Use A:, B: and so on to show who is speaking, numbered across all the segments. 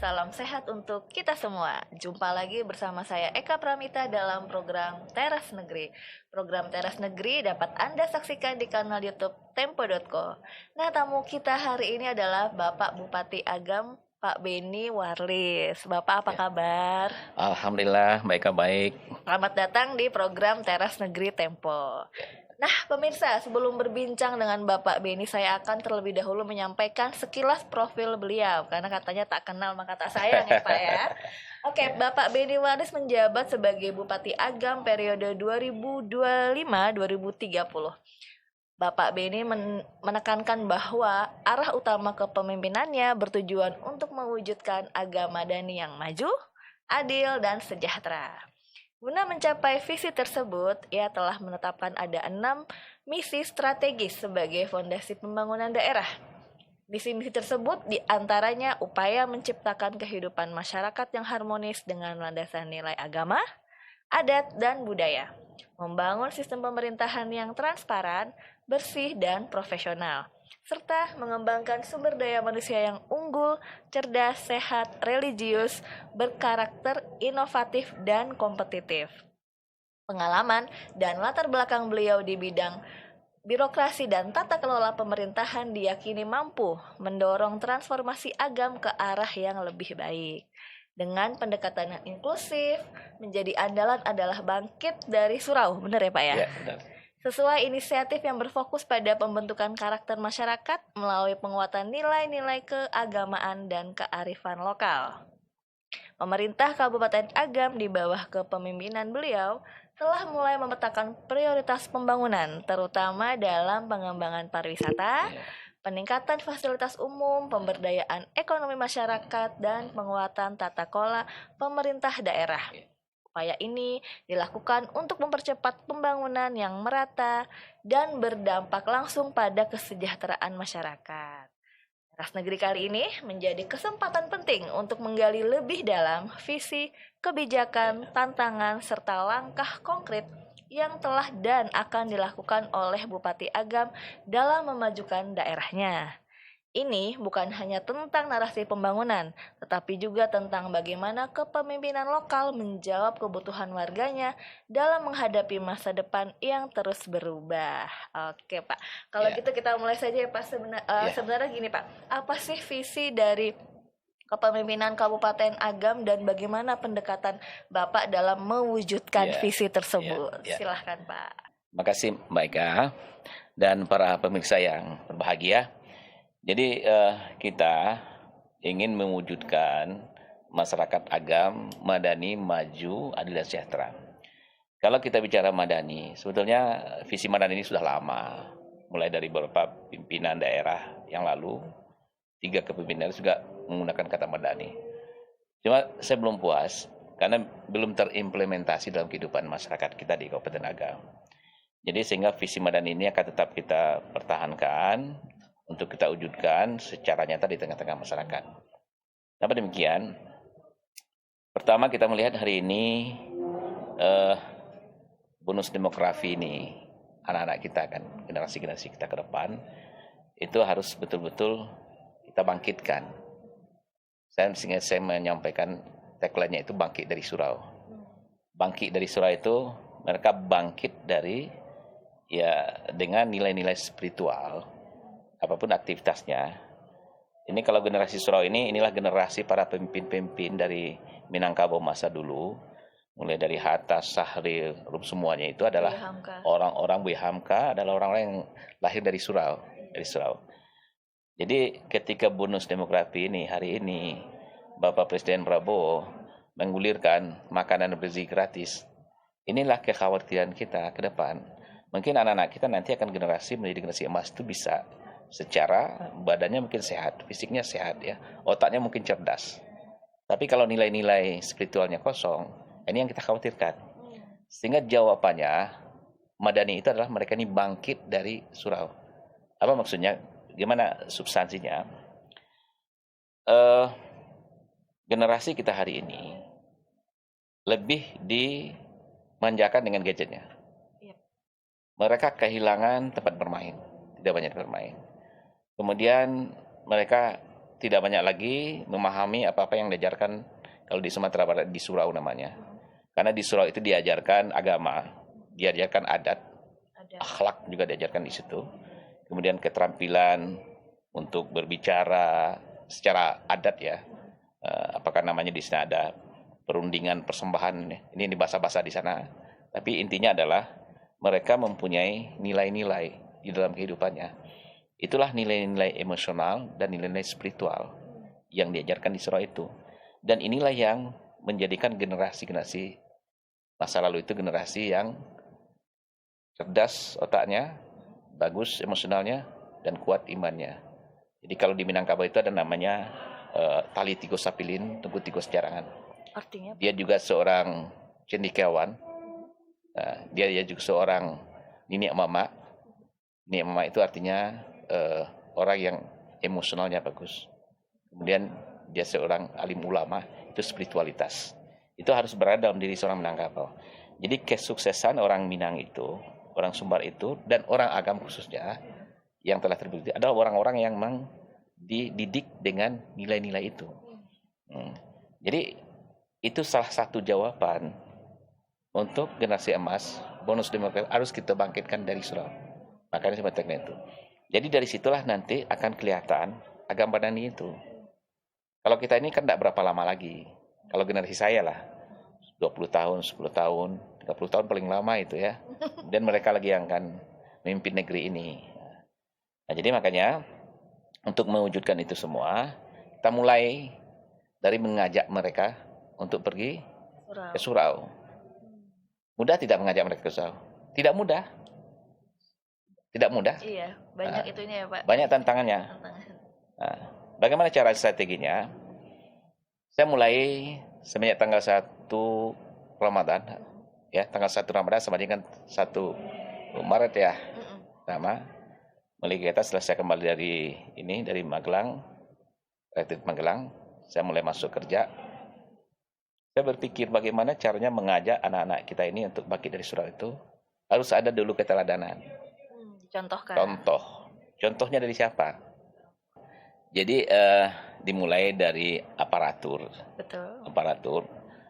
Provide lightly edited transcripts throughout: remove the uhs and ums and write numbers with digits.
A: salam sehat untuk kita semua. Jumpa lagi bersama saya Eka Pramita dalam program Teras Negeri. Program Teras Negeri dapat Anda saksikan di kanal YouTube Tempo.co. Nah, tamu kita hari ini adalah Bapak Bupati Agam, Pak Beni Warlis. Bapak apa kabar?
B: Alhamdulillah, baik.
A: Selamat datang di program Teras Negeri Tempo. Nah, pemirsa, sebelum berbincang dengan Bapak Beni, saya akan terlebih dahulu menyampaikan sekilas profil beliau, karena katanya tak kenal maka tak sayang ya Pak ya. Oke, Bapak Beni Warlis menjabat sebagai Bupati Agam periode 2025-2030. Bapak Beni menekankan bahwa arah utama kepemimpinannya bertujuan untuk mewujudkan Agam Madani yang maju, adil, dan sejahtera. Guna mencapai visi tersebut, ia telah menetapkan ada 6 misi strategis sebagai fondasi pembangunan daerah. Misi-misi tersebut diantaranya upaya menciptakan kehidupan masyarakat yang harmonis dengan landasan nilai agama, adat, dan budaya. Membangun sistem pemerintahan yang transparan, bersih, dan profesional. Serta mengembangkan sumber daya manusia yang unggul, cerdas, sehat, religius, berkarakter, inovatif, dan kompetitif. Pengalaman dan latar belakang beliau di bidang birokrasi dan tata kelola pemerintahan diyakini mampu mendorong transformasi Agam ke arah yang lebih baik. Dengan pendekatan yang inklusif, menjadi andalan adalah bangkit dari surau. Benar ya Pak ya?
B: Ya, benar.
A: Sesuai inisiatif yang berfokus pada pembentukan karakter masyarakat melalui penguatan nilai-nilai keagamaan dan kearifan lokal. Pemerintah Kabupaten Agam di bawah kepemimpinan beliau telah mulai memetakan prioritas pembangunan, terutama dalam pengembangan pariwisata, peningkatan fasilitas umum, pemberdayaan ekonomi masyarakat, dan penguatan tata kelola pemerintah daerah. Upaya ini dilakukan untuk mempercepat pembangunan yang merata dan berdampak langsung pada kesejahteraan masyarakat. Teras Negeri kali ini menjadi kesempatan penting untuk menggali lebih dalam visi, kebijakan, tantangan, serta langkah konkret yang telah dan akan dilakukan oleh Bupati Agam dalam memajukan daerahnya. Ini bukan hanya tentang narasi pembangunan, tetapi juga tentang bagaimana kepemimpinan lokal menjawab kebutuhan warganya dalam menghadapi masa depan yang terus berubah. Oke Pak, kalau gitu kita mulai saja ya Pak. Sebenarnya gini Pak, apa sih visi dari kepemimpinan Kabupaten Agam dan bagaimana pendekatan Bapak dalam mewujudkan visi tersebut? Silahkan Pak.
B: Makasih Mbak Eka dan para pemirsa yang berbahagia. Jadi kita ingin mewujudkan masyarakat Agam, Madani, maju, adil dan sejahtera. Kalau kita bicara Madani, sebetulnya visi Madani ini sudah lama. Mulai dari beberapa pimpinan daerah yang lalu, 3 kepemimpinan juga menggunakan kata Madani. Cuma saya belum puas, karena belum terimplementasi dalam kehidupan masyarakat kita di Kabupaten Agam. Jadi sehingga visi Madani ini akan tetap kita pertahankan, untuk kita wujudkan secara nyata di tengah-tengah masyarakat. Kenapa demikian? Pertama kita melihat hari ini bonus demografi ini, anak-anak kita kan, generasi-generasi kita ke depan, itu harus betul-betul kita bangkitkan. Saya menyampaikan tagline-nya itu bangkit dari surau. Bangkit dari surau itu mereka bangkit dari dengan nilai-nilai spiritual. Apapun aktivitasnya. Ini kalau generasi surau ini, inilah generasi para pemimpin-pemimpin dari Minangkabau masa dulu. Mulai dari Hatta, Sahril, semuanya itu adalah orang-orang Buya Hamka, adalah orang-orang yang lahir dari surau. Jadi ketika bonus demografi ini, hari ini, Bapak Presiden Prabowo menggulirkan makanan bergizi gratis. Inilah kekhawatiran kita ke depan. Mungkin anak-anak kita nanti akan menjadi generasi emas itu bisa secara badannya mungkin sehat, fisiknya sehat ya, otaknya mungkin cerdas. Tapi kalau nilai-nilai spiritualnya kosong, ini yang kita khawatirkan. Sehingga jawabannya, Madani itu adalah mereka ini bangkit dari surau. Apa maksudnya? Gimana substansinya? Generasi kita hari ini lebih dimanjakan dengan gadgetnya. Mereka kehilangan tempat bermain, tidak banyak bermain. Kemudian mereka tidak banyak lagi memahami apa-apa yang diajarkan kalau di Sumatera Barat, di surau namanya. Karena di surau itu diajarkan agama, diajarkan adat,
A: Ada.
B: akhlak juga diajarkan di situ. Kemudian keterampilan untuk berbicara secara adat ya. Apakah namanya di sana ada perundingan persembahan, ini bahasa-bahasa di sana. Tapi intinya adalah mereka mempunyai nilai-nilai di dalam kehidupannya. Itulah nilai-nilai emosional dan nilai-nilai spiritual yang diajarkan di surau itu. Dan inilah yang menjadikan generasi-generasi masa lalu itu generasi yang cerdas otaknya, bagus emosionalnya, dan kuat imannya. Jadi kalau di Minangkabau itu ada namanya Tali Tigo Sapilin, Tunggu Tigo Sejarangan.
A: Artinya?
B: Dia juga seorang cendekiawan. Dia juga seorang niniak mama. Niniak mama itu artinya orang yang emosionalnya bagus. Kemudian dia seorang alim ulama, itu spiritualitas. Itu harus berada dalam diri seorang Minangkabau. Jadi kesuksesan orang Minang itu, orang Sumbar itu, dan orang Agam khususnya, yang telah terbukti adalah orang-orang yang memang dididik dengan nilai-nilai itu. Jadi itu salah satu jawaban untuk generasi emas, bonus demografi harus kita bangkitkan dari surau. Makanya sebetulnya itu. Jadi dari situlah nanti akan kelihatan Agam Madani itu. Kalau kita ini kan tidak berapa lama lagi. Kalau generasi saya lah, 20 tahun, 10 tahun, 30 tahun paling lama itu ya. Dan mereka lagi yang akan memimpin negeri ini. Nah, jadi makanya untuk mewujudkan itu semua, kita mulai dari mengajak mereka untuk pergi ke surau. Mudah tidak mengajak mereka ke surau? Tidak mudah. Tidak mudah.
A: Iya, banyak itunya ya Pak.
B: Banyak tantangannya. Nah, bagaimana cara strateginya? Saya mulai semenjak tanggal 1 Ramadan, ya tanggal 1 Ramadan sama dengan 1 Maret ya, sama. Mulai kita selesai kembali dari Magelang, retreat Magelang, saya mulai masuk kerja. Saya berpikir bagaimana caranya mengajak anak-anak kita ini untuk bangkit dari surau itu. Harus ada dulu keteladanan.
A: Contohkan.
B: Contohnya dari siapa? Jadi dimulai dari aparatur.
A: Betul.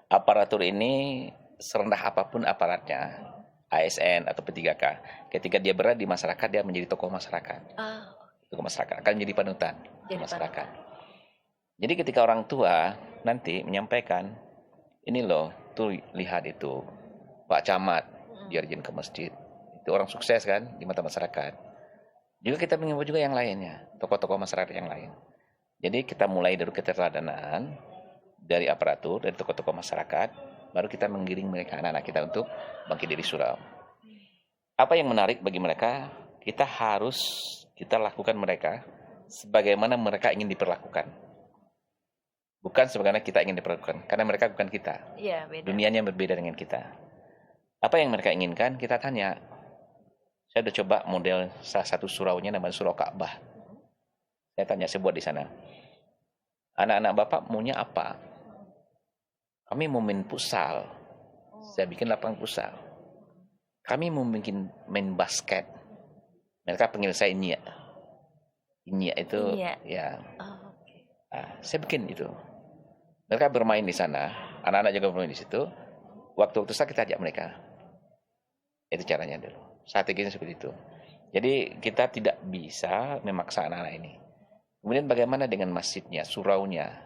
B: Aparatur ini serendah apapun aparatnya, ASN atau P3K, ketika dia berada di masyarakat, dia menjadi tokoh masyarakat. Tokoh masyarakat akan menjadi panutan di masyarakat. Jadi ketika orang tua nanti menyampaikan, ini loh, tuh lihat itu Pak Camat, dia rajin ke masjid. Itu orang sukses kan di mata masyarakat. Juga kita mengimbau juga yang lainnya, tokoh-tokoh masyarakat yang lain. Jadi kita mulai dari keteladanan, dari aparatur, dari tokoh-tokoh masyarakat, baru kita menggiring mereka, anak-anak kita untuk bangkit dari surau. Apa yang menarik bagi mereka, kita lakukan mereka sebagaimana mereka ingin diperlakukan. Bukan sebagaimana kita ingin diperlakukan, karena mereka bukan kita.
A: Iya, beda.
B: Dunianya berbeda dengan kita. Apa yang mereka inginkan, kita tanya. Saya udah coba model salah satu suraunya namanya Surau Ka'bah. Saya tanya, saya buat di sana. Anak-anak Bapak maunya apa? Kami mau main futsal. Saya bikin lapangan futsal. Kami mau bikin main basket. Mereka panggil saya Inya. Inya itu ya. Saya bikin itu. Mereka bermain di sana. Anak-anak juga bermain di situ. Waktu-waktu saya kita ajak mereka. Itu caranya dulu. Strateginya seperti itu. Jadi kita tidak bisa memaksa anak-anak ini. Kemudian bagaimana dengan masjidnya, suraunya?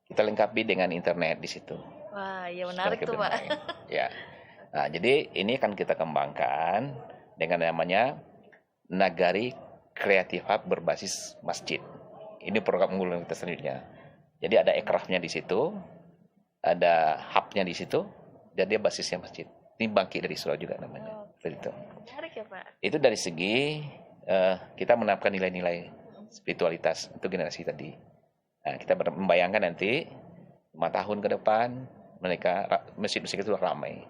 B: Kita lengkapi dengan internet di situ.
A: Wah, ya menarik tuh Pak.
B: Ya. Nah, jadi ini akan kita kembangkan dengan namanya Nagari Creative Hub berbasis masjid. Ini program unggulan kita selanjutnya. Jadi ada ekrafnya di situ, ada hubnya di situ, dan dia basisnya masjid. Ini bangkit dari surau juga namanya. Seperti itu.
A: Menarik ya Pak.
B: Itu dari segi kita menetapkan nilai-nilai spiritualitas untuk generasi tadi. Nah, kita membayangkan nanti 5 tahun ke depan mereka masjid-masjid itu ramai.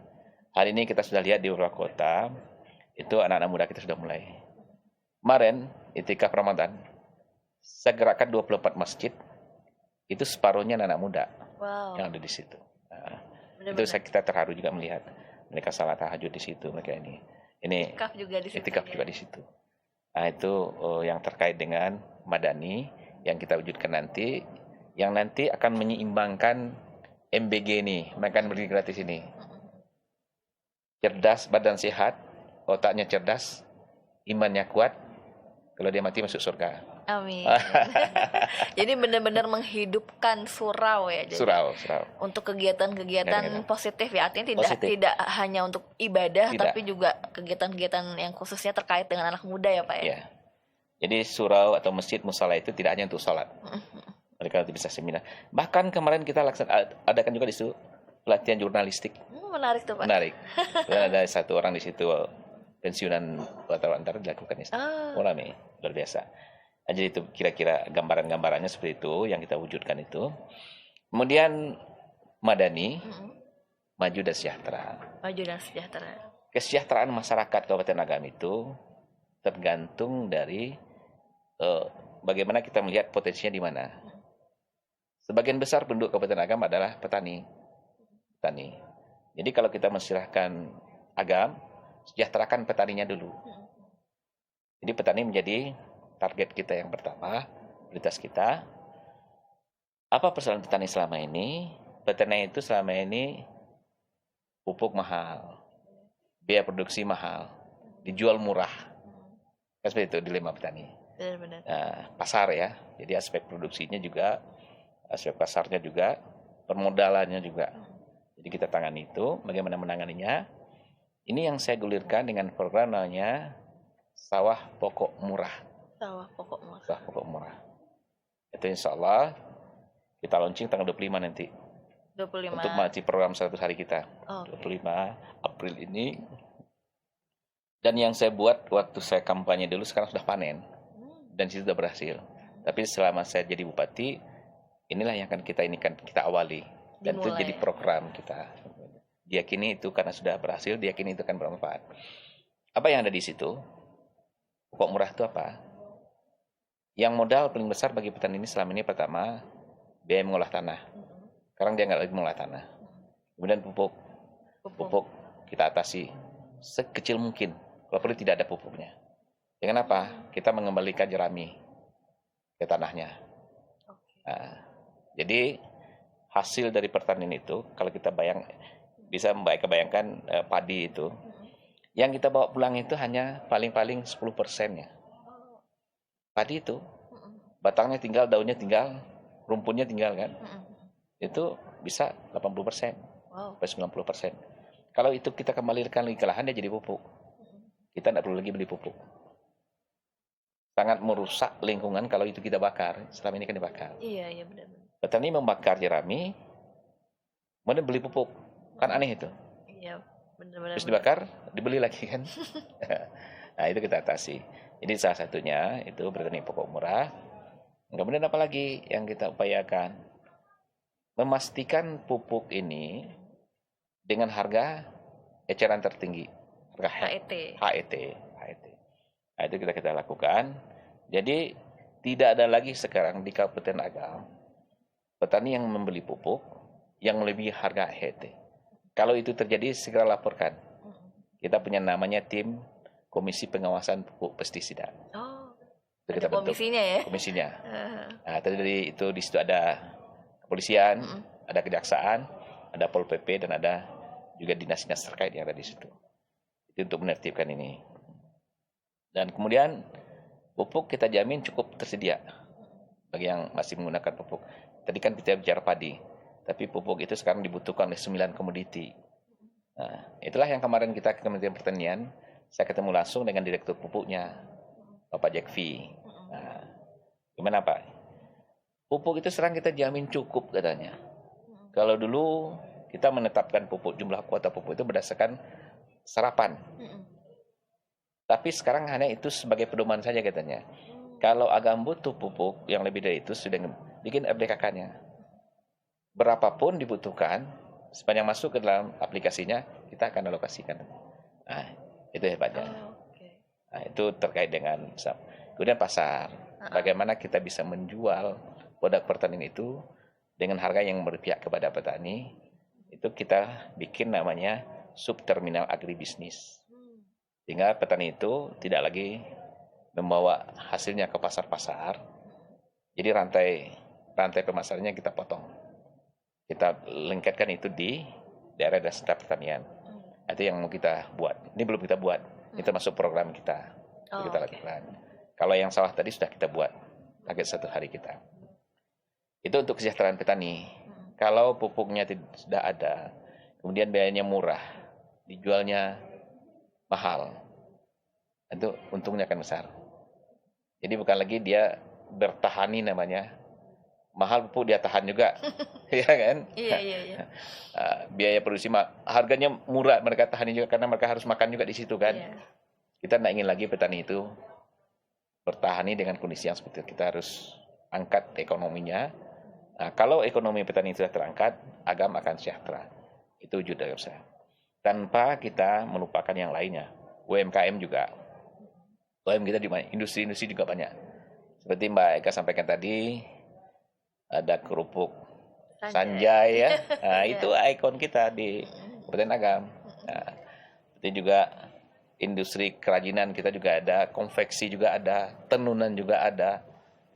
B: Hari ini kita sudah lihat di beberapa kota itu anak-anak muda kita sudah mulai. Kemarin Itikaf Ramadan saya gerakkan 24 masjid, itu separuhnya anak-anak muda yang ada di situ. Nah, itu kita terharu juga melihat mereka salat tahajud di situ, mereka ini
A: itikaf juga di situ.
B: Itikaf juga di situ. Nah, itu yang terkait dengan Madani yang kita wujudkan nanti, yang nanti akan menyeimbangkan MBG ini, makan beli gratis ini. Cerdas, badan sehat, otaknya cerdas, imannya kuat, kalau dia mati masuk surga.
A: Amin. Jadi benar-benar menghidupkan surau ya. Jadi
B: Surau.
A: untuk kegiatan-kegiatan
B: Kadang-kadang.
A: positif ya. Artinya
B: Positif.
A: tidak hanya untuk ibadah,
B: Tidak.
A: tapi juga kegiatan-kegiatan yang khususnya terkait dengan anak muda ya Pak ya.
B: Ya. Jadi surau atau masjid musala itu tidak hanya untuk sholat. Mereka bisa seminar. Bahkan kemarin kita adakan juga di situ pelatihan jurnalistik.
A: Menarik tuh Pak.
B: Menarik. Dan ada satu orang di situ pensiunan wartawan antara dilakukan itu. Rame, luar biasa. Jadi itu kira-kira gambaran-gambarannya seperti itu yang kita wujudkan itu. Kemudian Madani, maju dan sejahtera.
A: Maju dan sejahtera.
B: Kesejahteraan masyarakat Kabupaten Agam itu tergantung dari bagaimana kita melihat potensinya di mana. Sebagian besar penduduk Kabupaten Agam adalah petani. Jadi kalau kita menserahkan Agam, sejahterakan petaninya dulu. Jadi petani menjadi target kita yang pertama, prioritas kita. Apa persoalan petani selama ini? Petani itu selama ini pupuk mahal, biaya produksi mahal, dijual murah. Kan seperti itu dilema petani.
A: Benar-benar.
B: Pasar ya, jadi aspek produksinya juga, aspek pasarnya juga, permodalannya juga. Jadi kita tangani itu, bagaimana menanganinya. Ini yang saya gulirkan dengan program namanya Sawah Pokok Murah.
A: Sawah Pokok Murah.
B: Sawah Pokok Murah. Itu insya Allah kita launching tanggal 25 nanti.
A: 25.
B: Untuk maju program 100 hari kita. 25 April ini. Dan yang saya buat waktu saya kampanye dulu sekarang sudah panen. Dan itu sudah berhasil. Tapi selama saya jadi bupati, inilah yang akan kita awali. Dan itu jadi program kita. Diyakini itu karena sudah berhasil, diyakini itu akan bermanfaat. Apa yang ada di situ? Pokok murah itu apa? Yang modal paling besar bagi petani ini selama ini pertama, biaya mengolah tanah. Sekarang dia nggak lagi mengolah tanah. Kemudian pupuk kita atasi sekecil mungkin. Kalau perlu tidak ada pupuknya. Dengan apa? Kita mengembalikan jerami ke tanahnya. Nah, jadi hasil dari pertanian itu, kalau kita bisa kebayangkan padi itu, yang kita bawa pulang itu hanya paling-paling 10%-nya. Padi itu, batangnya tinggal, daunnya tinggal, rumputnya tinggal kan. Itu bisa 80%, sampai 90%. Kalau itu kita kembalikan lagi ke lahan, dia jadi pupuk. Kita tidak perlu lagi beli pupuk. Sangat merusak lingkungan kalau itu kita bakar. Selama ini kan dibakar.
A: Iya benar.
B: Petani membakar jerami, kemudian beli pupuk. Kan aneh itu.
A: Iya, benar-benar.
B: Terus dibakar, dibeli lagi kan. Nah, itu kita atasi. Jadi salah satunya itu bertani pokok murah. Kemudian apa lagi yang kita upayakan? Memastikan pupuk ini dengan harga eceran tertinggi. Harga HET. Nah, itu kita lakukan. Jadi tidak ada lagi sekarang di Kabupaten Agam petani yang membeli pupuk yang melebihi harga HET. Kalau itu terjadi segera laporkan. Kita punya namanya tim Komisi Pengawasan Pupuk Pestisida.
A: Itu kita bentuk komisinya ya.
B: Komisinya. Nah, tadi itu di situ ada kepolisian, ada kejaksaan, ada Pol PP dan ada juga dinas-dinas terkait yang ada di situ. Itu untuk menertibkan ini. Dan kemudian pupuk kita jamin cukup tersedia bagi yang masih menggunakan pupuk. Tadi kan kita bicara padi, tapi pupuk itu sekarang dibutuhkan oleh 9 komoditi. Nah, itulah yang kemarin kita ke Kementerian Pertanian, saya ketemu langsung dengan Direktur Pupuknya, Bapak Jekvi. Nah, gimana Pak? Pupuk itu sekarang kita jamin cukup katanya. Kalau dulu kita menetapkan pupuk, jumlah kuota pupuk itu berdasarkan serapan. Tapi sekarang hanya itu sebagai pedoman saja katanya. Kalau Agam butuh pupuk yang lebih dari itu, sudah bikin RDKK-nya. Berapapun dibutuhkan, sepanjang masuk ke dalam aplikasinya, kita akan alokasikan. Nah, itu hebatnya. Nah, itu terkait dengan kemudian pasar. Bagaimana kita bisa menjual produk pertanian itu dengan harga yang berpihak kepada petani. Itu kita bikin namanya subterminal agribisnis. Sehingga petani itu tidak lagi membawa hasilnya ke pasar-pasar, Jadi rantai pemasarannya kita potong. Kita lengketkan itu di daerah dan sentra pertanian. Itu yang mau kita buat. Ini belum kita buat. Ini termasuk program kita. Kita lakukan. Kalau yang sawah tadi sudah kita buat. Target 1 hari kita. Itu untuk kesejahteraan petani. Kalau pupuknya sudah ada, kemudian biayanya murah, dijualnya mahal, itu untungnya akan besar. Jadi bukan lagi dia bertahani namanya, mahal pupuk dia tahan juga, ya kan?
A: Iya.
B: Biaya produksi harganya murah, mereka tahani juga karena mereka harus makan juga di situ kan.
A: Iya.
B: Kita tidak ingin lagi petani itu bertahani dengan kondisi yang seperti itu. Kita harus angkat ekonominya. Nah, kalau ekonomi petani sudah terangkat, Agam akan sejahtera. Itu wujud dari usaha. Tanpa kita melupakan yang lainnya. UMKM juga. UMKM kita di industri-industri juga banyak. Seperti Mbak Eka sampaikan tadi, ada kerupuk Sanjay ya. Nah, itu ikon kita di Kabupaten Agam. Nah, itu juga industri kerajinan kita juga ada, konveksi juga ada, tenunan juga ada.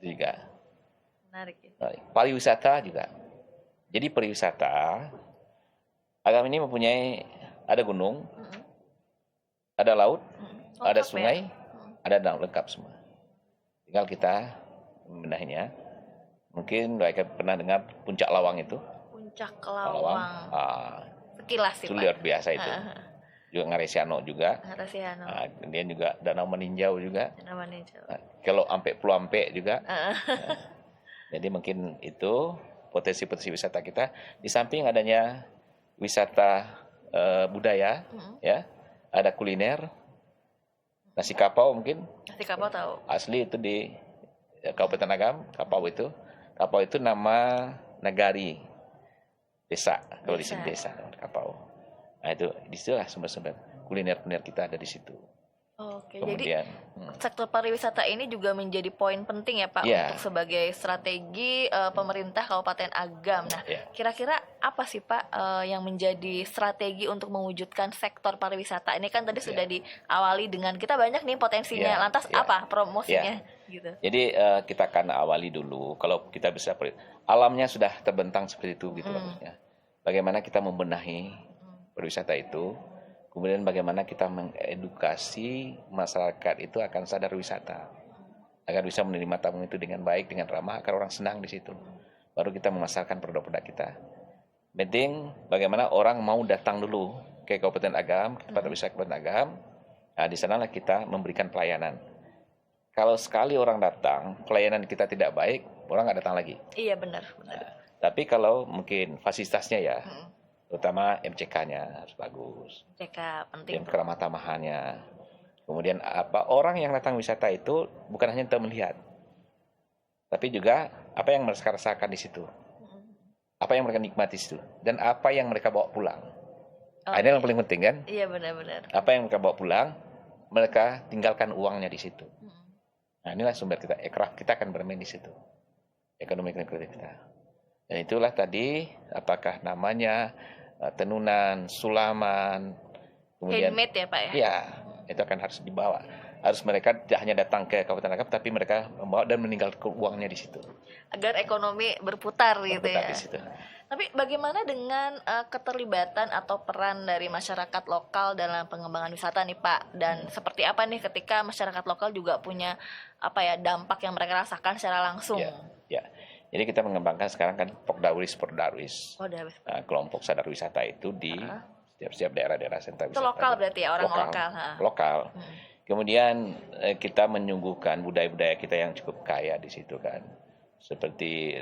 B: Itu juga.
A: Menarik ya.
B: Pariwisata juga. Jadi pariwisata, Agam ini mempunyai, ada gunung, ada laut, ada sungai, ada danau, lengkap semua. Tinggal kita membenahinya. Mungkin mereka pernah dengar Puncak Lawang itu.
A: Puncak Lawang. Sekilas sih,
B: itu luar biasa itu. Juga Ngaresiano juga. Kemudian juga Danau Meninjau juga. Kalau Ampe Pulau Ampe juga. Jadi mungkin itu potensi-potensi wisata kita. Di samping adanya wisata budaya, ya, ada kuliner, nasi kapau mungkin.
A: Nasi kapau tahu.
B: Asli itu di Kabupaten Agam, kapau itu. Kapau itu nama nagari desa, kalau di sini desa kapau. Nah itu disitulah sumber-sumber kuliner kita ada di situ.
A: Oke, kemudian, jadi sektor pariwisata ini juga menjadi poin penting ya Pak untuk sebagai strategi pemerintah Kabupaten Agam. Nah, kira-kira apa sih Pak yang menjadi strategi untuk mewujudkan sektor pariwisata? Ini kan tadi sudah diawali dengan kita banyak nih potensinya. Lantas apa promosinya? Gitu.
B: Jadi kita akan awali dulu. Kalau kita bisa alamnya sudah terbentang seperti itu gitu bagusnya. Bagaimana kita membenahi pariwisata itu? Kemudian bagaimana kita mengedukasi masyarakat itu akan sadar wisata. Agar bisa menerima tamu itu dengan baik, dengan ramah, agar orang senang di situ. Baru kita memasarkan produk-produk kita. Penting bagaimana orang mau datang dulu ke Kabupaten Agam, ke pariwisata Kabupaten Agam. Nah, di sanalah kita memberikan pelayanan. Kalau sekali orang datang, pelayanan kita tidak baik, orang nggak datang lagi.
A: Iya benar.
B: Nah, tapi kalau mungkin fasilitasnya ya, terutama MCK-nya harus bagus.
A: MCK penting.
B: Keramah tamahannya. Kemudian orang yang datang wisata itu bukan hanya untuk melihat, tapi juga apa yang mereka rasakan di situ, apa yang mereka nikmati di situ, dan apa yang mereka bawa pulang. Ini yang paling penting kan? Iya
A: benar.
B: Apa yang mereka bawa pulang, mereka tinggalkan uangnya di situ. Nah inilah sumber kita. Ekraf kita akan bermain di situ. Ekonomi kreatif kita. Dan itulah tadi apakah namanya tenunan, sulaman, kemudian
A: handmade ya Pak ya?
B: Iya, itu akan harus dibawa. Harus mereka tidak hanya datang ke Kabupaten Agam, tapi mereka membawa dan meninggalkan uangnya di situ.
A: Agar ekonomi berputar gitu ya.
B: Di situ.
A: Tapi bagaimana dengan keterlibatan atau peran dari masyarakat lokal dalam pengembangan wisata nih Pak? Dan seperti apa nih ketika masyarakat lokal juga punya dampak yang mereka rasakan secara langsung?
B: Ya. Jadi kita mengembangkan sekarang kan Pokdarwis. Kelompok sadar wisata itu di setiap daerah-daerah sentra wisata.
A: Itu lokal berarti ya, orang lokal.
B: Lokal. Kemudian kita menyuguhkan budaya-budaya kita yang cukup kaya di situ kan. Seperti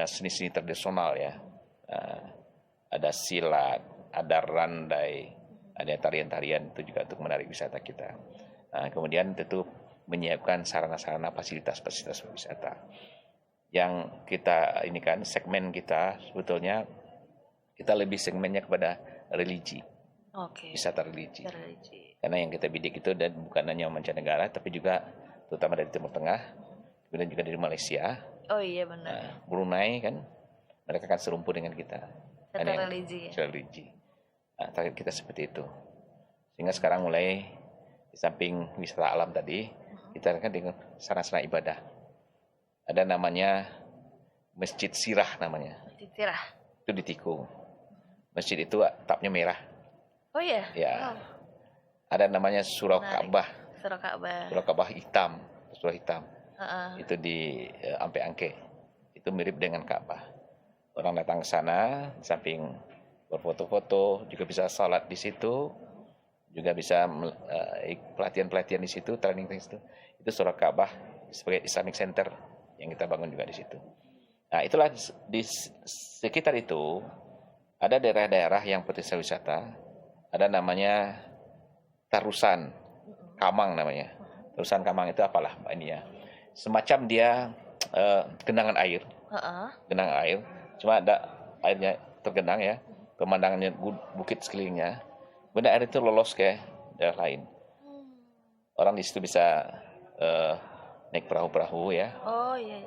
B: seni-seni tradisional ya. Ada silat, ada randai, ada tarian-tarian itu juga untuk menarik wisata kita. Kemudian tentu menyiapkan sarana-sarana fasilitas-fasilitas wisata. Yang kita ini kan segmen kita sebetulnya kita lebih segmennya kepada religi, wisata religi. Karena yang kita bidik itu dan bukan hanya mancanegara tapi juga terutama dari Timur Tengah, kemudian juga dari Malaysia.
A: Oh iya benar.
B: Brunei kan mereka akan serumpu dengan kita.
A: Religi.
B: Target kita seperti itu. Sehingga sekarang mulai di samping wisata alam tadi kita akan dengan sarana-sarana ibadah. ada namanya Masjid Sirah namanya.
A: Masjid Sirah.
B: Itu di Tikung. Masjid itu atapnya merah.
A: Oh iya.
B: Ya.
A: Wow.
B: Ada namanya Surau
A: Menarik.
B: Ka'bah.
A: Surau Ka'bah.
B: Surau Ka'bah hitam, surau hitam.
A: Heeh.
B: Itu di Ampe Angke. Itu mirip dengan Ka'bah. Orang datang ke sana, samping berfoto-foto, juga bisa salat di situ, juga bisa pelatihan-pelatihan di situ, training di situ. Itu Surau Ka'bah sebagai Islamic Center yang kita bangun juga di situ. Nah, itulah di sekitar itu ada daerah-daerah yang potensial wisata. Ada namanya Tarusan Kamang namanya. Tarusan Kamang itu apalah Mbak ini ya. Semacam dia genangan air. Genangan air. Cuma ada airnya tergenang ya. Pemandangannya bukit sekelilingnya. Kemudian air itu lolos ke daerah lain. Orang di situ bisa naik perahu-perahu ya.
A: Oh iya.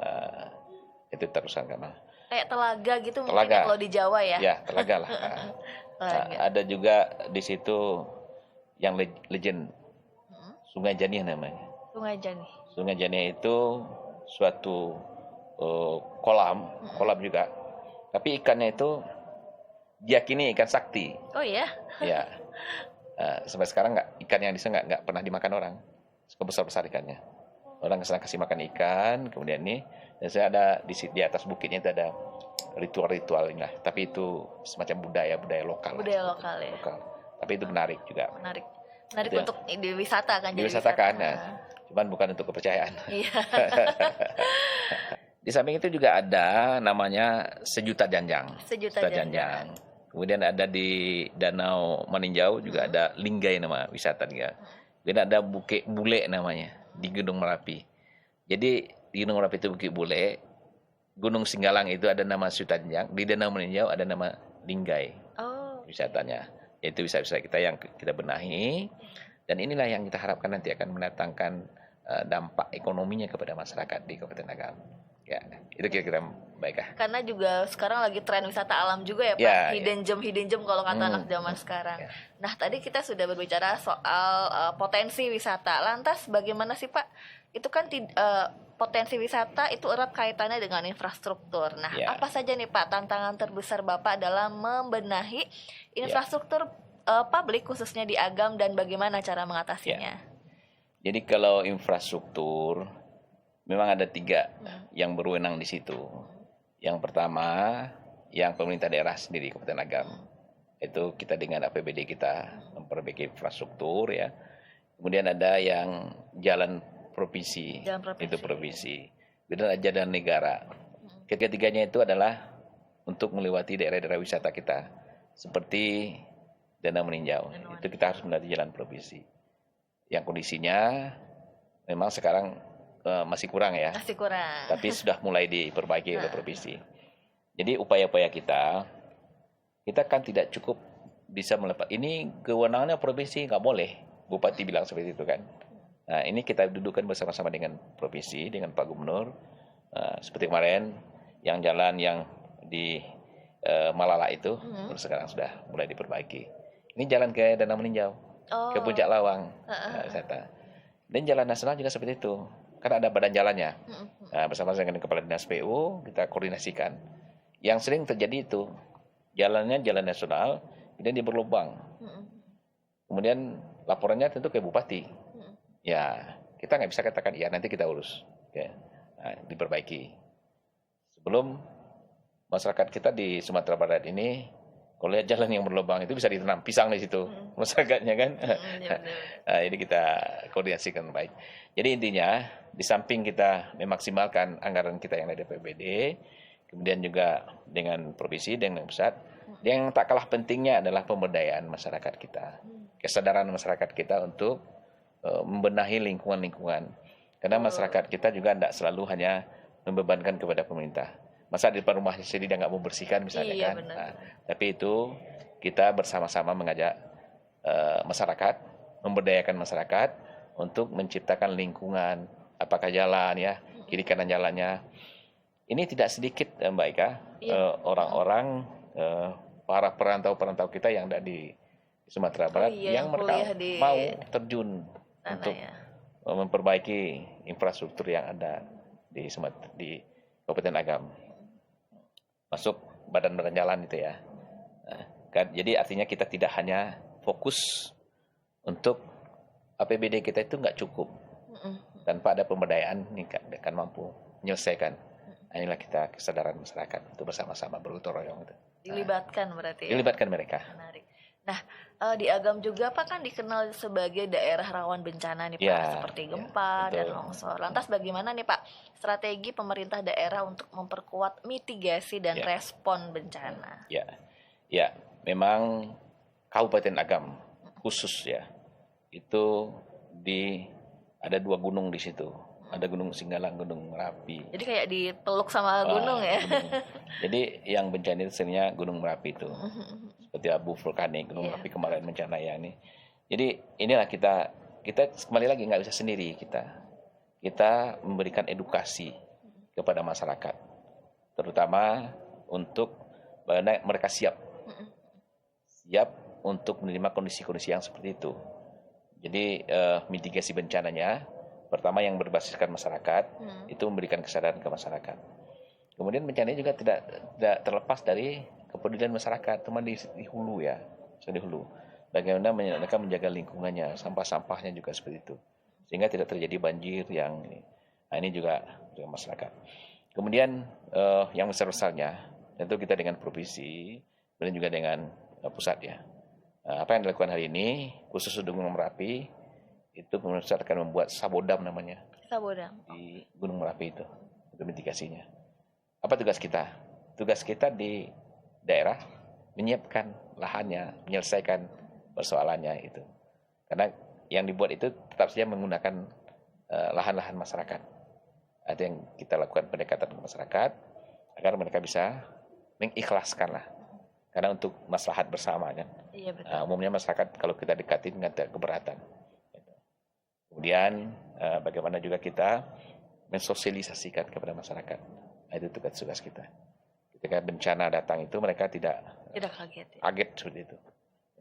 B: Itu Tarusan Kamang.
A: Kayak telaga gitu mungkin
B: Telaga.
A: ya kalau di Jawa ya.
B: Ya, telaga lah.
A: Telaga.
B: Ada juga di situ yang legend Sungai Jani namanya.
A: Sungai Jani.
B: Sungai Jani itu suatu kolam juga. Tapi ikannya itu diyakini ikan sakti.
A: Oh iya.
B: Ya. Sampai sekarang ikan yang di sana nggak pernah dimakan orang. Besar-besar ikannya. Orang kesana kasih makan ikan, kemudian ini, dan saya ada di atas bukitnya itu ada ritual-ritualnya. Tapi itu semacam budaya lokal.
A: Budaya lokal ya.
B: Lokal. Tapi itu menarik juga.
A: Menarik
B: Itu
A: untuk diwisata kan.
B: Diwisatakan, cuman bukan untuk kepercayaan.
A: Iya.
B: Di samping itu juga ada namanya Sejuta Janjang.
A: Sejuta Janjang.
B: Kemudian ada di Danau Maninjau juga ada Linggai nama wisata juga. Kemudian ada Bukit Bule namanya di Gunung Merapi. Jadi di Gunung Merapi itu Bukit Bule, Gunung Singgalang itu ada nama Sejuta Janjang, di Danau Maninjau ada nama Linggai.
A: Oh.
B: Wisatanya. Itu wisata kita yang kita benahi, dan inilah yang kita harapkan nanti akan mendatangkan dampak ekonominya kepada masyarakat di Kabupaten Agam. Ya, itu kira-kira baik kah?
A: Karena juga sekarang lagi tren wisata alam juga ya Pak,
B: Ya,
A: hidden gem kalau kata anak zaman sekarang.
B: Ya.
A: Nah tadi kita sudah berbicara soal potensi wisata. Lantas bagaimana sih Pak? Itu kan potensi wisata itu erat kaitannya dengan infrastruktur. Nah,
B: Ya.
A: apa saja nih Pak tantangan terbesar Bapak dalam membenahi infrastruktur publik khususnya di Agam, dan bagaimana cara mengatasinya?
B: Jadi kalau infrastruktur memang ada 3 yang berwenang di situ. Yang pertama, yang pemerintah daerah sendiri Kabupaten Agam. Itu kita dengan APBD kita memperbaiki infrastruktur ya. Kemudian ada yang jalan provinsi. Itu provinsi. Kemudian ada jalan negara. Ketiga-tiganya itu adalah untuk melewati daerah-daerah wisata kita. Seperti Danau Meninjau. Itu kita harus melewati jalan provinsi. Yang kondisinya memang sekarang masih kurang ya.
A: Masih kurang.
B: Tapi sudah mulai diperbaiki oleh provinsi. Jadi upaya-upaya kita kan tidak cukup bisa melepas. Ini kewenangannya provinsi, nggak boleh. Bupati bilang seperti itu kan. Nah, ini kita dudukkan bersama-sama dengan provinsi, dengan Pak Gubernur. Seperti kemarin, yang jalan yang di Malala itu, sekarang sudah mulai diperbaiki. Ini jalan ke Danau Meninjau, ke Puncak Lawang, wisata. Dan jalan nasional juga seperti itu. Kan ada badan jalannya. Bersama dengan Kepala Dinas PU, kita koordinasikan. Yang sering terjadi itu, jalannya jalan nasional, kemudian dia berlubang. Kemudian laporannya tentu ke Bupati. Ya, kita nggak bisa katakan, ya nanti kita urus. Ya. Nah, diperbaiki. Sebelum masyarakat kita di Sumatera Barat ini, kalau lihat jalan yang berlubang itu bisa ditanam pisang di situ, masyarakatnya kan. Nah, ini kita koordinasikan baik. Jadi intinya, di samping kita memaksimalkan anggaran kita yang ada di APBD, kemudian juga dengan provinsi, dengan pusat, yang tak kalah pentingnya adalah pemberdayaan masyarakat kita. Kesadaran masyarakat kita untuk membenahi lingkungan-lingkungan. Karena masyarakat kita juga tidak selalu hanya membebankan kepada pemerintah. Masa di depan rumahnya sendiri dia nggak mau bersihkan misalnya kan. Nah, tapi itu kita bersama-sama mengajak masyarakat, memberdayakan masyarakat untuk menciptakan lingkungan, apakah jalan ya, kiri kanan jalannya. Ini tidak sedikit Mbak Ika, orang-orang para perantau-perantau kita yang ada di Sumatera Barat yang mereka mau terjun untuk memperbaiki infrastruktur yang ada di Kabupaten Agam, masuk badan-badan jalan itu ya. Nah, kan, jadi artinya kita tidak hanya fokus untuk APBD kita itu nggak cukup tanpa ada pemberdayaan ini akan mampu menyelesaikan. Nah, inilah kita kesadaran masyarakat untuk bersama-sama bergotong royong itu.
A: Dilibatkan berarti ya?
B: Dilibatkan mereka.
A: Menarik. Nah, di Agam juga Pak kan dikenal sebagai daerah rawan bencana nih Pak,
B: Ya,
A: seperti gempa dan
B: betul.
A: longsor. Lantas bagaimana nih Pak strategi pemerintah daerah untuk memperkuat mitigasi dan
B: Ya.
A: respon bencana?
B: Ya, memang Kabupaten Agam khusus ya, itu ada 2 gunung di situ. Ada Gunung Singgalang, Gunung Merapi.
A: Jadi kayak dipeluk sama gunung ya?
B: Gunung. Jadi yang bencana itu seringnya Gunung Merapi itu. Seperti abu vulkanik, Gunung Merapi kemarin bencana ya ini. Jadi inilah kita kembali lagi nggak bisa sendiri kita memberikan edukasi kepada masyarakat, terutama untuk mereka siap untuk menerima kondisi-kondisi yang seperti itu. Jadi mitigasi bencananya pertama yang berbasiskan masyarakat itu memberikan kesadaran ke masyarakat. Kemudian bencananya juga tidak terlepas dari kepedulian masyarakat, teman di hulu ya, di hulu. Bagaimana mereka menjaga lingkungannya, sampah-sampahnya juga seperti itu, sehingga tidak terjadi banjir yang ini. Nah, ini juga masyarakat. Kemudian yang besar-besarnya tentu kita dengan provinsi dan juga dengan pusat ya. Apa yang dilakukan hari ini khusus untuk Gunung Merapi itu pemerintah akan membuat sabodam namanya.
A: Sabodam
B: di Gunung Merapi itu mitigasinya. Apa tugas kita? Tugas kita di daerah menyiapkan lahannya, menyelesaikan persoalannya itu. Karena yang dibuat itu tetap saja menggunakan lahan-lahan masyarakat. Itu yang kita lakukan pendekatan ke masyarakat agar mereka bisa mengikhlaskan lah. Karena untuk maslahat bersama kan.
A: Iya betul.
B: Umumnya masyarakat kalau kita dekatin nggak ada keberatan. Kemudian bagaimana juga kita mensosialisasikan kepada masyarakat. Itu tugas kita. Ketika bencana datang itu mereka tidak
A: kaget ya?
B: Kaget seperti itu.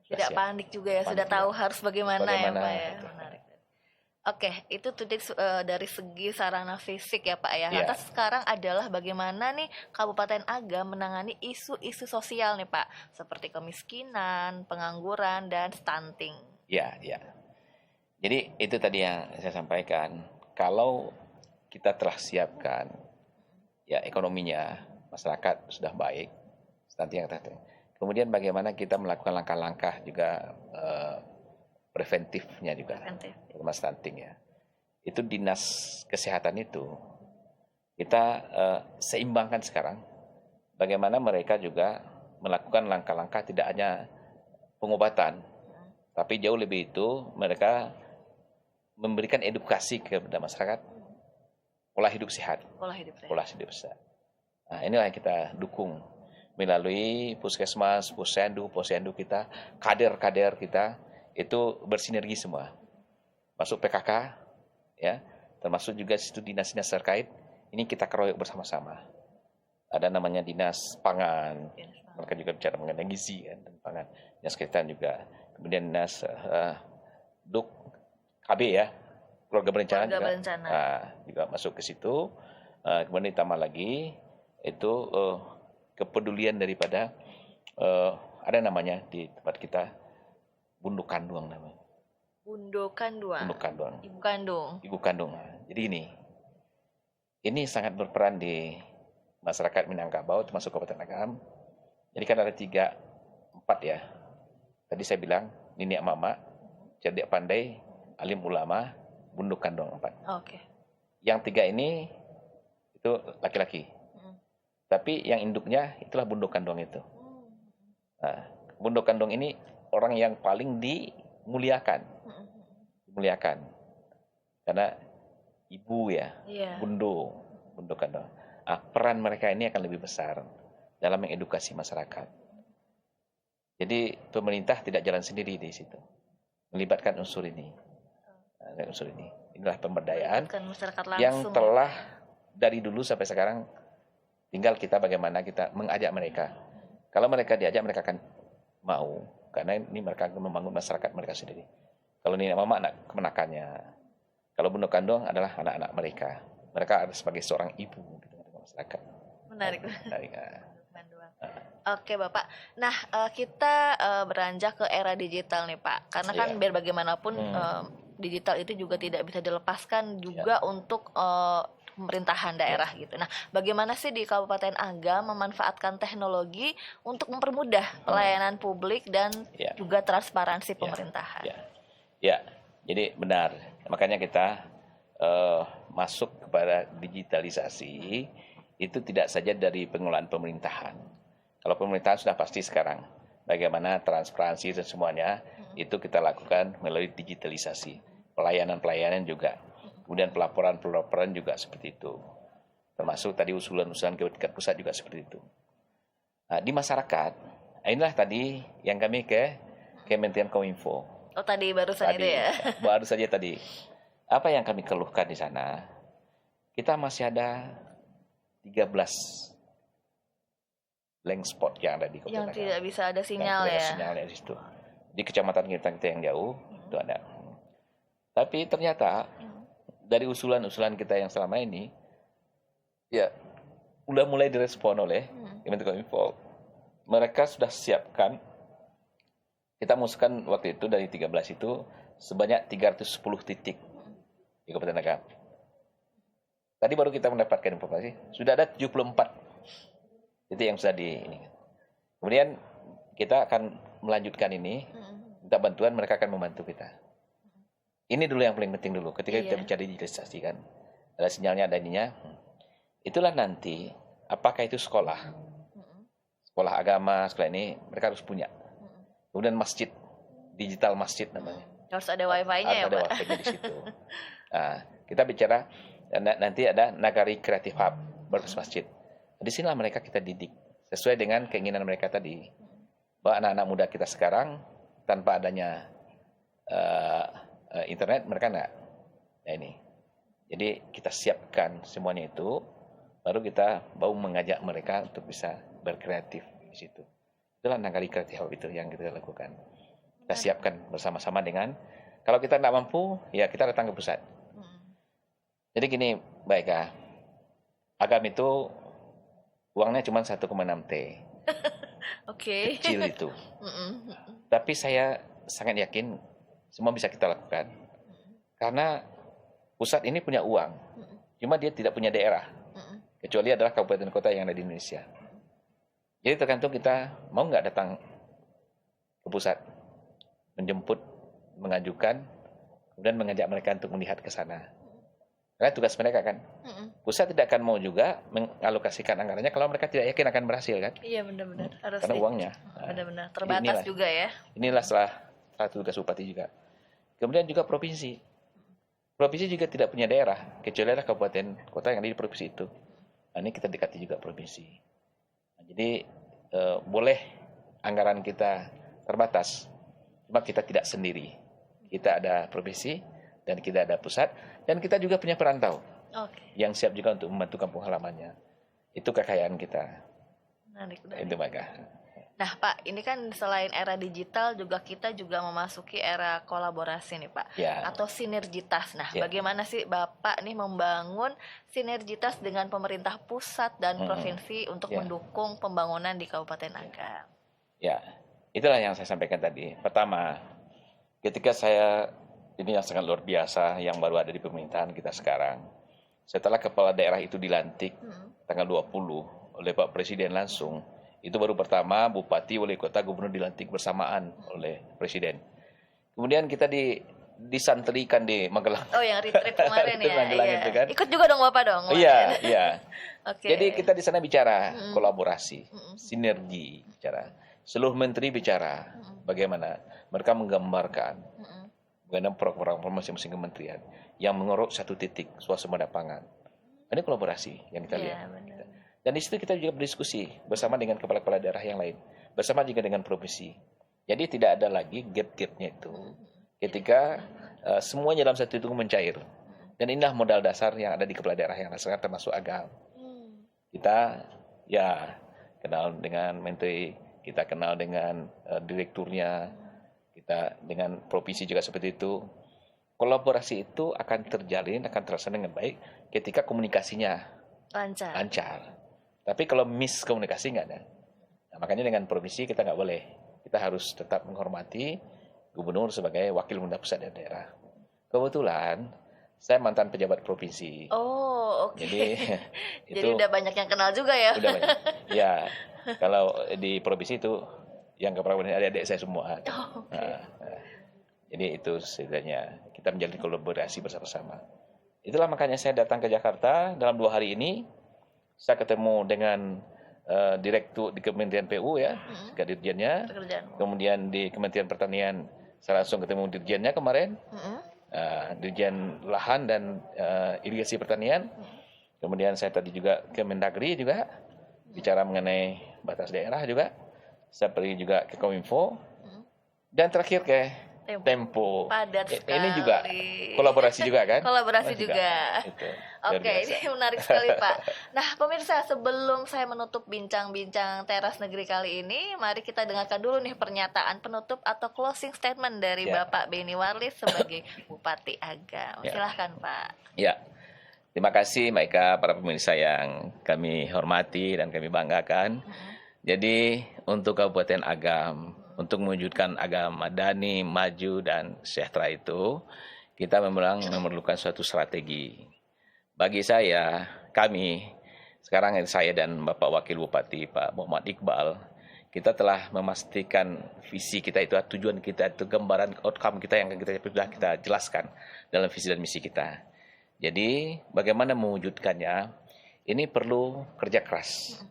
A: Tidak panik juga ya, sudah tahu harus bagaimana ya Pak ya.
B: Itu.
A: Menarik. Oke, itu tadi dari segi sarana fisik ya Pak ya.
B: Ya.
A: Lantas sekarang adalah bagaimana nih Kabupaten Agam menangani isu-isu sosial nih Pak, seperti kemiskinan, pengangguran, dan stunting.
B: Ya. Jadi itu tadi yang saya sampaikan. Kalau kita telah siapkan ya ekonominya, masyarakat sudah baik, stunting yang tadi. Kemudian bagaimana kita melakukan langkah-langkah juga preventifnya juga, terutama stunting ya. Itu dinas kesehatan itu kita seimbangkan sekarang. Bagaimana mereka juga melakukan langkah-langkah tidak hanya pengobatan, tapi jauh lebih itu mereka memberikan edukasi kepada masyarakat pola hidup sehat. Pola hidup sehat. Nah, inilah yang kita dukung melalui puskesmas, posyandu kita, kader-kader kita itu bersinergi semua. Masuk PKK ya, termasuk juga situ dinas-dinas terkait. Ini kita keroyok bersama-sama. Ada namanya dinas pangan. Mereka juga bicara mengenai gizi kan, dan pangan. Dinas kesehatan juga. Kemudian dinas Duk KB ya, keluarga berencana juga masuk ke situ. Kemudian ditambah lagi itu kepedulian daripada ada namanya di tempat kita Bunduk Kanduang namanya.
A: Bunduk Kanduang. Ibu kandung.
B: Jadi ini sangat berperan di masyarakat Minangkabau termasuk Kabupaten Agam. Jadi kan ada 4 ya. Tadi saya bilang Niniak Mama, Cerdik Pandai, Alim Ulama, Bunduk Kanduang 4.
A: Oke.
B: Yang 3 ini itu laki-laki. Tapi yang induknya itulah Bunduk Kanduang itu. Nah, Bunduk Kanduang ini orang yang paling dimuliakan. Karena ibu ya, Bunduk Kanduang. Peran mereka ini akan lebih besar dalam mengedukasi masyarakat. Jadi pemerintah tidak jalan sendiri di situ. Melibatkan unsur ini. Inilah pemberdayaan yang telah dari dulu sampai sekarang, tinggal kita bagaimana kita mengajak mereka. Kalau mereka diajak, mereka akan mau. Karena ini mereka akan membangun masyarakat mereka sendiri. Kalau ini mama anak kemenakannya. Kalau Bunduk Kanduang adalah anak-anak mereka. mereka ada sebagai seorang ibu di tengah masyarakat.
A: Menarik.
B: Menarik.
A: Oke Bapak, nah kita beranjak ke era digital nih Pak, karena kan
B: Iya.
A: biar bagaimanapun digital itu juga tidak bisa dilepaskan juga untuk pemerintahan daerah gitu. Nah, bagaimana sih di Kabupaten Agam memanfaatkan teknologi untuk mempermudah pelayanan publik dan juga transparansi pemerintahan?
B: Ya, jadi benar. Makanya kita masuk kepada digitalisasi itu tidak saja dari pengelolaan pemerintahan. Kalau pemerintahan sudah pasti sekarang, bagaimana transparansi dan semuanya itu kita lakukan melalui digitalisasi. Pelayanan-pelayanan juga, kemudian pelaporan-pelaporan juga seperti itu. Termasuk tadi usulan-usulan ke tingkat pusat juga seperti itu. Nah, di masyarakat, inilah tadi yang kami ke Kementerian Kominfo.
A: Oh tadi barusan itu ya?
B: Baru saja tadi. Apa yang kami keluhkan di sana? Kita masih ada 13 blank spot yang ada di Kabupaten
A: Yang tidak bisa ada sinyal
B: yang tidak
A: ya?
B: ada sinyalnya di situ. Di kecamatan kita yang jauh itu ada. Tapi ternyata dari usulan-usulan kita yang selama ini, ya udah mulai direspon oleh Kementerian Kominfo. Mereka sudah siapkan, kita masukkan waktu itu dari 13 itu sebanyak 310 titik di Kabupaten Agam. Tadi baru kita mendapatkan informasi, sudah ada 74 titik yang sudah di ini. Kemudian kita akan melanjutkan ini, minta bantuan, mereka akan membantu kita. Ini dulu yang paling penting dulu. Ketika kita bicara digitalisasi kan, ada sinyalnya, ada ininya. Itulah nanti, apakah itu sekolah agama, sekolah ini, mereka harus punya. Kemudian masjid, digital masjid namanya.
A: Harus ada wifi-nya ya Pak?
B: Ada wifi-nya di situ. Nah, kita bicara, nanti ada Nagari Creative Hub, berbasis masjid. Di sinilah mereka kita didik, sesuai dengan keinginan mereka tadi. Bahwa anak-anak muda kita sekarang, tanpa adanya internet, mereka enggak. Nah ini. Jadi kita siapkan semuanya itu, baru kita mau mengajak mereka untuk bisa berkreatif di situ. Itulah Nagari Creative Hub itu yang kita lakukan. Kita siapkan bersama-sama dengan, kalau kita tidak mampu, ya kita datang ke pusat. Jadi gini, baik Agam itu uangnya cuma 1,6 T.
A: Oke.
B: Kecil itu. Tapi saya sangat yakin semua bisa kita lakukan. Karena pusat ini punya uang. Cuma dia tidak punya daerah. Kecuali adalah kabupaten kota yang ada di Indonesia. Jadi tergantung kita mau nggak datang ke pusat. Menjemput, mengajukan, kemudian mengajak mereka untuk melihat ke sana. Karena tugas mereka kan. Pusat tidak akan mau juga mengalokasikan anggarannya kalau mereka tidak yakin akan berhasil kan.
A: Iya benar-benar. Harus
B: karena uangnya.
A: Benar-benar terbatas juga ya.
B: Inilah salah satu tugas bupati juga. Kemudian juga provinsi. Provinsi juga tidak punya daerah, kecuali ada kabupaten kota yang ada di provinsi itu. Nah, ini kita dekati juga provinsi. Nah, jadi boleh anggaran kita terbatas, cuma kita tidak sendiri. Kita ada provinsi dan kita ada pusat, dan kita juga punya perantau yang siap juga untuk membantu kampung halamannya. Itu kekayaan kita. Itu maka.
A: Nah Pak, ini kan selain era digital juga kita juga memasuki era kolaborasi nih Pak, atau sinergitas. Nah, bagaimana sih Bapak nih membangun sinergitas dengan pemerintah pusat dan provinsi untuk mendukung pembangunan di Kabupaten Agam?
B: Ya, itulah yang saya sampaikan tadi. Pertama, ketika saya, ini yang sangat luar biasa yang baru ada di pemerintahan kita sekarang. Setelah kepala daerah itu dilantik tanggal 20 oleh Pak Presiden langsung, itu baru pertama bupati, wali kota, gubernur dilantik bersamaan oleh presiden. Kemudian kita disantrikan di Magelang.
A: Oh, yang retreat kemarin ya.
B: Magelang
A: iya.
B: itu kan.
A: Ikut juga dong Bapak dong.
B: Iya, iya. Jadi kita di sana bicara kolaborasi, sinergi, bicara. Seluruh menteri bicara bagaimana mereka menggambarkan bagaimana program-program masing-masing kementerian yang mengorok satu titik suasembada pangan. Ini kolaborasi yang kita lihat. Dan di situ kita juga berdiskusi bersama dengan kepala-kepala daerah yang lain, bersama juga dengan provinsi. Jadi tidak ada lagi gap-gapnya itu. Ketika semuanya dalam satu itu mencair. Dan inilah modal dasar yang ada di kepala daerah yang sekarang termasuk Agam. Kita ya kenal dengan menteri, kita kenal dengan direkturnya, kita dengan provinsi juga seperti itu. Kolaborasi itu akan terjalin, akan terlaksana dengan baik ketika komunikasinya
A: Lancar.
B: lancar. Tapi kalau miskomunikasi nggak ada. Nah, makanya dengan provinsi kita nggak boleh. Kita harus tetap menghormati gubernur sebagai wakil pemerintah pusat dan daerah. Kebetulan saya mantan pejabat provinsi.
A: Oh, oke.
B: Jadi itu
A: Jadi udah banyak yang kenal juga ya.
B: udah banyak. Ya, kalau di provinsi itu yang kepala adik-adik saya semua.
A: Oh, oke.
B: Nah, jadi itu setidaknya kita menjalin kolaborasi bersama-sama. Itulah makanya saya datang ke Jakarta dalam 2 hari ini. Saya ketemu dengan direktur di Kementerian PU ya, dirjennya.
A: Pekerjaan.
B: Kemudian di Kementerian Pertanian saya langsung ketemu dirjennya kemarin. Dirjen Lahan dan Irigasi Pertanian. Kemudian saya tadi juga ke Mendagri juga bicara mengenai batas daerah juga. Saya pergi juga ke Kominfo dan terakhir ke Tempo.
A: Padat sekali.
B: Ini juga kolaborasi juga kan?
A: Kolaborasi juga.
B: Itu,
A: Oke, ini menarik sekali Pak. Nah pemirsa, sebelum saya menutup bincang-bincang Teras Negeri kali ini, mari kita dengarkan dulu nih pernyataan penutup atau closing statement dari Bapak Beni Warlis sebagai Bupati Agam. Silahkan Pak.
B: Ya, terima kasih Mbak Ika, para pemirsa yang kami hormati dan kami banggakan. Jadi untuk Kabupaten Agam, untuk mewujudkan Agam madani, maju dan sejahtera itu, kita memang memerlukan suatu strategi. Bagi saya, kami, sekarang saya dan Bapak Wakil Bupati Pak Muhammad Iqbal, kita telah memastikan visi kita itu, tujuan kita itu, gambaran outcome kita yang kita jelaskan dalam visi dan misi kita. Jadi, bagaimana mewujudkannya, ini perlu kerja keras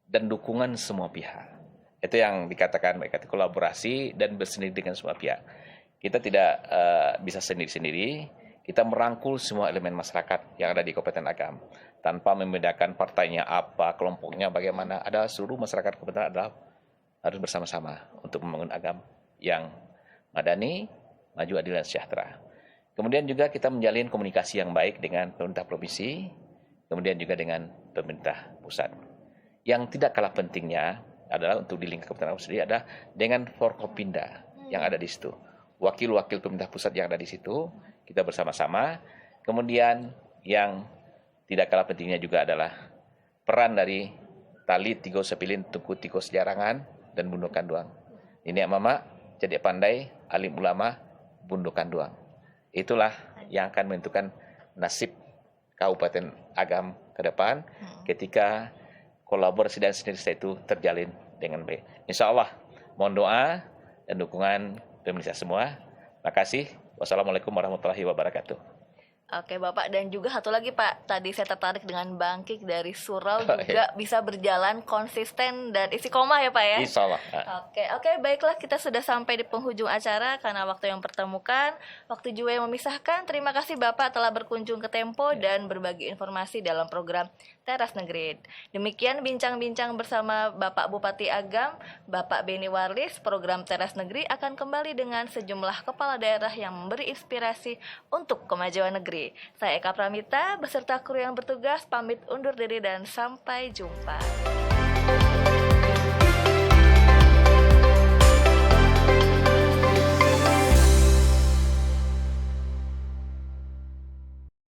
B: dan dukungan semua pihak. Itu yang dikatakan mereka kolaborasi dan bersendiri dengan semua pihak. Kita tidak bisa sendiri-sendiri, kita merangkul semua elemen masyarakat yang ada di Kabupaten Agam tanpa membedakan partainya apa, kelompoknya bagaimana. Ada seluruh masyarakat Kabupaten adalah harus bersama-sama untuk membangun Agam yang madani, maju, adil dan sejahtera. Kemudian juga kita menjalin komunikasi yang baik dengan pemerintah provinsi, kemudian juga dengan pemerintah pusat. Yang tidak kalah pentingnya adalah untuk di lingkup Kabupaten Agam sendiri ada dengan Forkopimda yang ada di situ. Wakil-wakil pemerintah pusat yang ada di situ, kita bersama-sama. Kemudian yang tidak kalah pentingnya juga adalah peran dari Tali Tigo Sepilin Tuku Tigo Sejarangan dan Bundukan Duang. Ini mama jadi pandai, alim ulama, Bundukan Duang. Itulah yang akan menentukan nasib Kabupaten Agam ke depan ketika kolaborasi dan sinergitas itu terjalin dengan baik. Insya Allah, mohon doa dan dukungan pemirsa semua. Terima kasih. Wassalamualaikum warahmatullahi wabarakatuh.
A: Oke Bapak, dan juga satu lagi Pak, tadi saya tertarik dengan Bangkik dari Surau juga bisa berjalan konsisten dan istiqomah ya Pak ya?
B: Insya Allah.
A: Oke, baiklah, kita sudah sampai di penghujung acara karena waktu yang pertemukan, waktu juga yang memisahkan. Terima kasih Bapak telah berkunjung ke Tempo dan berbagi informasi dalam program Teras Negeri. Demikian bincang-bincang bersama Bapak Bupati Agam, Bapak Beni Warlis. Program Teras Negeri akan kembali dengan sejumlah kepala daerah yang memberi inspirasi untuk kemajuan negeri. Saya Eka Pramita beserta kru yang bertugas pamit undur diri dan sampai jumpa.